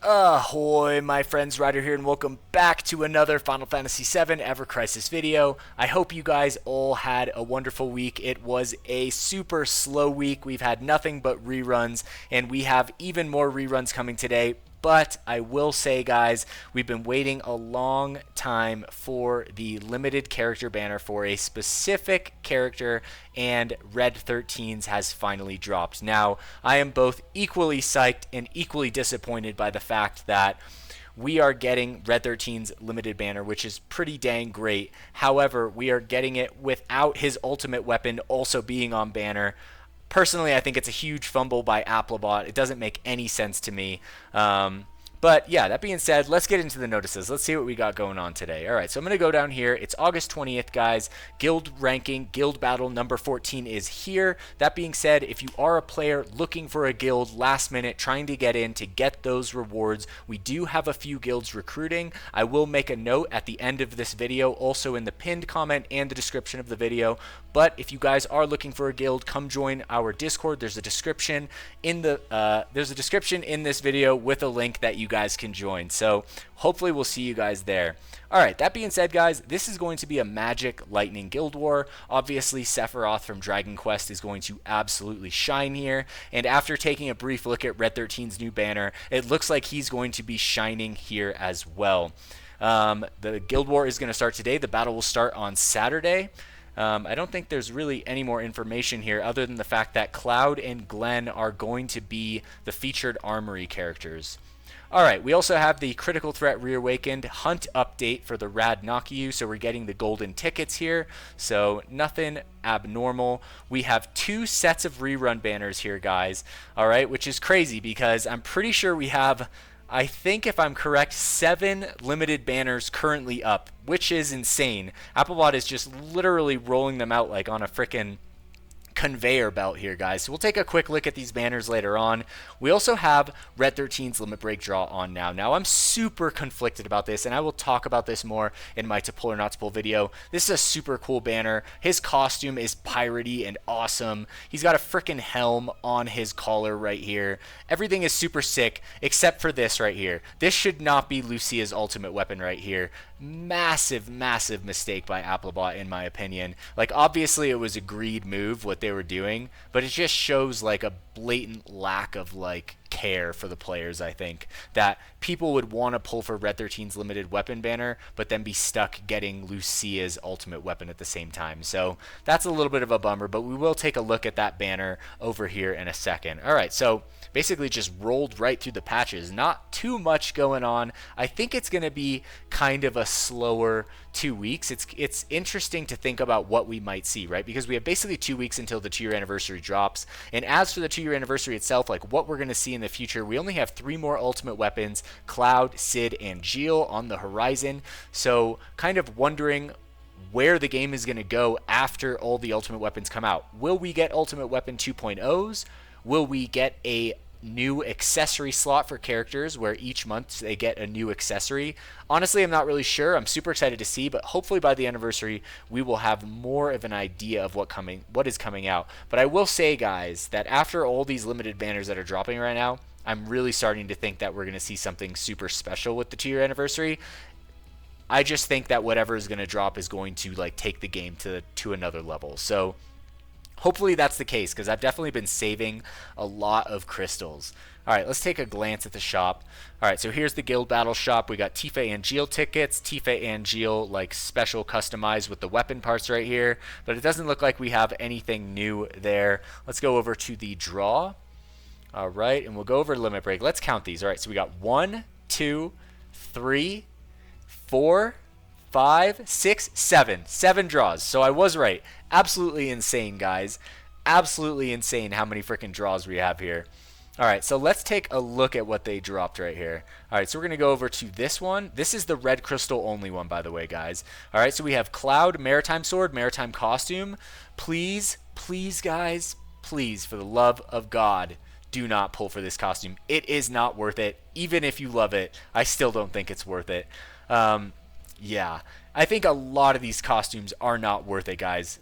Ahoy, my friends, Ryder here, and welcome back to another Final Fantasy VII Ever Crisis video. I hope you guys all had a wonderful week. It was a super slow week. We've had nothing but reruns, and we have even more reruns coming today. But I will say, guys, we've been waiting a long time for the limited character banner for a specific character, and Red XIII's has finally dropped. Now, I am both equally psyched and equally disappointed by the fact that we are getting Red XIII's limited banner, which is pretty dang great. However, we are getting it without his ultimate weapon also being on banner. Personally, I think it's a huge fumble by Applebot. It doesn't make any sense to me. But yeah, that being said, let's get into the notices. Let's see what we got going on today. All right, so I'm going to go down here. It's August 20th, guys. Guild ranking, guild battle number 14 is here. That being said, if you are a player looking for a guild last minute, trying to get in to get those rewards, we do have a few guilds recruiting. I will make a note at the end of this video, also in the pinned comment and the description of the video. But if you guys are looking for a guild, come join our Discord. There's a description in this video with a link that you guys can join. So hopefully we'll see you guys there. All right, that being said, guys, this is going to be a Magic Lightning Guild War. Obviously, Sephiroth from Dragon Quest is going to absolutely shine here. And after taking a brief look at Red XIII's new banner, it looks like he's going to be shining here as well. The Guild War is going to start today. The battle will start on Saturday. I don't think there's really any more information here other than the fact that Cloud and Glenn are going to be the featured armory characters. Alright, we also have the Critical Threat Reawakened Hunt update for the Rad Nakyu, so we're getting the golden tickets here, so nothing abnormal. We have 2 sets of rerun banners here, guys, alright, which is crazy because I'm pretty sure we have, I think if I'm correct, 7 limited banners currently up, which is insane. Applebot is just literally rolling them out like on a frickin' conveyor belt here, guys. So we'll take a quick look at these banners later on. We also have Red XIII's Limit Break Draw on now. Now, I'm super conflicted about this, and I will talk about this more in my To Pull or Not to Pull video. This is a super cool banner. His costume is piratey and awesome. He's got a freaking helm on his collar right here. Everything is super sick, except for this right here. This should not be Lucia's ultimate weapon right here. Massive, massive mistake by Applebot, in my opinion. Like, obviously, it was a greed move, what they were doing, but it just shows, like, a blatant lack of, like, care for the players, I think. That people would want to pull for Red XIII's limited weapon banner, but then be stuck getting Lucia's ultimate weapon at the same time. So, that's a little bit of a bummer, but we will take a look at that banner over here in a second. Alright, so basically just rolled right through the patches. Not too much going on. I think it's going to be kind of a slower 2 weeks. It's interesting to think about what we might see, right? Because we have basically 2 weeks until the 2-year anniversary drops. And as for the 2-year anniversary itself, like what we're going to see in the future, we only have 3 more ultimate weapons, Cloud, Sid, and Gilles on the horizon. So kind of wondering where the game is going to go after all the ultimate weapons come out. Will we get Ultimate Weapon 2.0s? Will we get a new accessory slot for characters where each month they get a new accessory? Honestly, I'm not really sure. I'm super excited to see, but hopefully by the anniversary we will have more of an idea of what is coming out. But I will say, guys, that after all these limited banners that are dropping right now, I'm really starting to think that we're going to see something super special with the 2-year anniversary. I just think that whatever is going to drop is going to like take the game to another level. So hopefully that's the case, because I've definitely been saving a lot of crystals. Alright, let's take a glance at the shop. Alright, so here's the guild battle shop. We got Tifa and Gilles tickets. Tifa and Gilles like special customized with the weapon parts right here. But it doesn't look like we have anything new there. Let's go over to the draw. Alright, and we'll go over limit break. Let's count these. Alright, so we got 1, 2, 3, 4, 5, 6, 7. 7 draws. So I was right. Absolutely insane, guys. Absolutely insane how many freaking draws we have here. Alright, so let's take a look at what they dropped right here. Alright, so we're going to go over to this one. This is the red crystal only one, by the way, guys. Alright, so we have Cloud, Maritime Sword, Maritime Costume. Please, please, guys, please, for the love of God, do not pull for this costume. It is not worth it. Even if you love it, I still don't think it's worth it. Yeah, I think a lot of these costumes are not worth it, guys.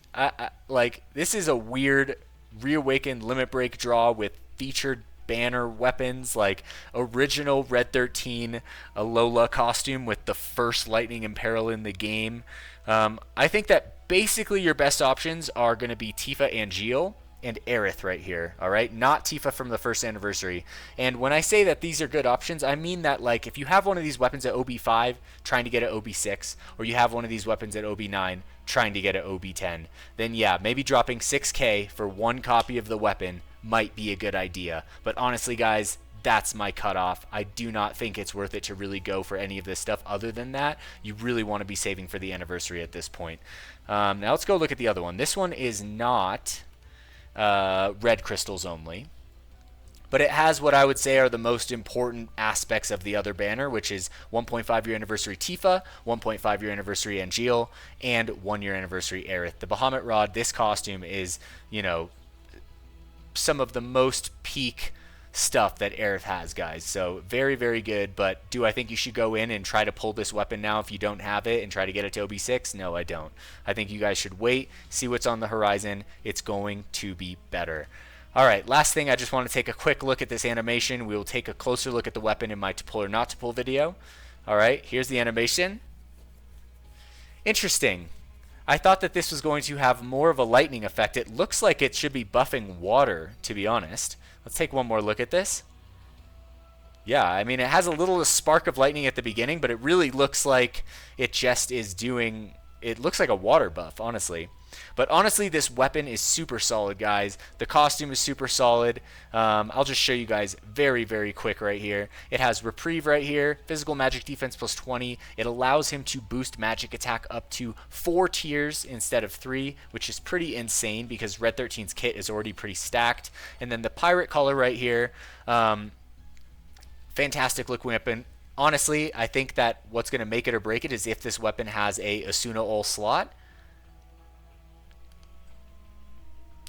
Like, this is a weird reawakened limit break draw with featured banner weapons, like original Red 13 Alola costume with the first Lightning Imperil in the game. I think that basically your best options are going to be Tifa and Geo and Aerith right here, all right? Not Tifa from the first anniversary. And when I say that these are good options, I mean that, like, if you have one of these weapons at OB5 trying to get at OB6, or you have one of these weapons at OB9 trying to get at OB10, then yeah, maybe dropping 6K for one copy of the weapon might be a good idea. But honestly, guys, that's my cutoff. I do not think it's worth it to really go for any of this stuff. Other than that, you really want to be saving for the anniversary at this point. Now let's go look at the other one. This one is not red crystals only, but it has what I would say are the most important aspects of the other banner, which is 1.5 year anniversary Tifa, 1.5 year anniversary Angeal, and 1 year anniversary Aerith. The Bahamut Rod, this costume is, you know, some of the most peak stuff that Aerith has, guys. So very, very good. But do I think you should go in and try to pull this weapon now if you don't have it and try to get it to OB6? No, I don't. I think you guys should wait, see what's on the horizon. It's going to be better. All right, last thing, I just want to take a quick look at this animation. We will take a closer look at the weapon in my to pull or not to pull video. All right, here's the animation. Interesting. I thought that this was going to have more of a lightning effect. It looks like it should be buffing water, to be honest. Let's take one more look at this. Yeah, I mean, it has a little spark of lightning at the beginning, but it really looks like it just is doing... It looks like a water buff, honestly. But honestly, this weapon is super solid, guys. The costume is super solid. I'll just show you guys very, very quick right here. It has Reprieve right here, Physical Magic Defense plus 20. It allows him to boost magic attack up to 4 tiers instead of 3, which is pretty insane because Red 13's kit is already pretty stacked. And then the Pirate Collar right here, fantastic look weapon. Honestly, I think that what's going to make it or break it is if this weapon has a Asuna Ul slot.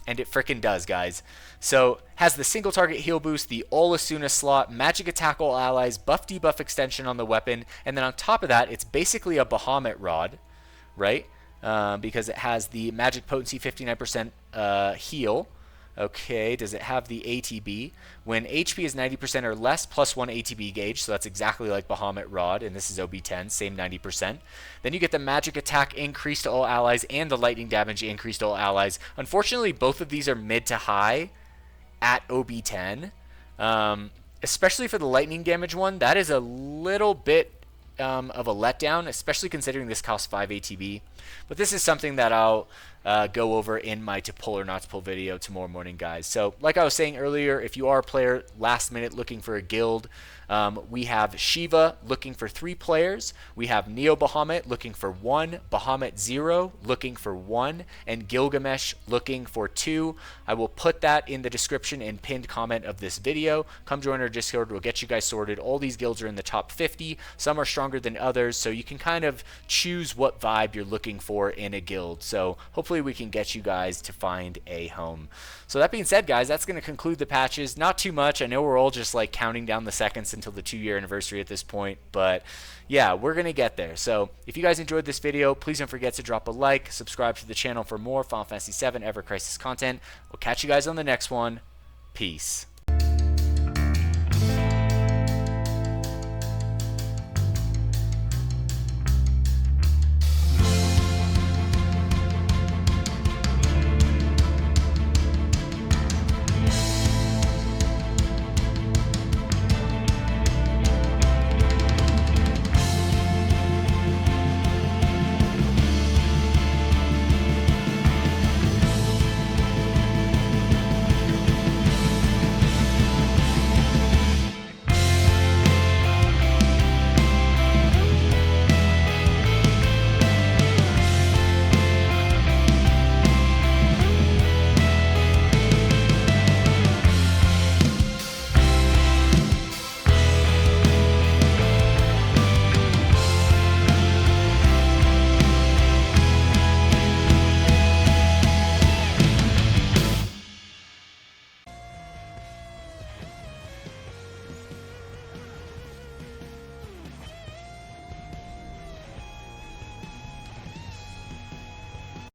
And it frickin' does, guys. So, has the single target heal boost, the Ul Asuna slot, magic attack all allies, buff debuff extension on the weapon, and then on top of that, it's basically a Bahamut Rod, right? Because it has the magic potency 59% heal. Okay, does it have the ATB? When HP is 90% or less, plus 1 ATB gauge, so that's exactly like Bahamut Rod, and this is OB10, same 90%. Then you get the magic attack increase to all allies and the lightning damage increase to all allies. Unfortunately, both of these are mid to high at OB10, especially for the lightning damage one. That is a little bit of a letdown, especially considering this costs 5 ATB. But this is something that I'll go over in my to pull or not to pull video tomorrow morning, guys. So like I was saying earlier, if you are a player last minute looking for a guild, we have SHIVA looking for 3 players. We have Neo Bahamut looking for 1, Bahamut Zero looking for 1, and Gilgamesh looking for 2. I will put that in the description and pinned comment of this video. Come join our Discord. We'll get you guys sorted. All these guilds are in the top 50. Some are stronger than others, so you can kind of choose what vibe you're looking for in a guild. So hopefully we can get you guys to find a home. So that being said, guys, that's going to conclude the patches. Not too much. I know we're all just like counting down the seconds until the 2-year anniversary at this point, but yeah, we're going to get there. So if you guys enjoyed this video, please don't forget to drop a like, subscribe to the channel for more Final Fantasy VII Ever Crisis content. We'll catch you guys on the next one. Peace.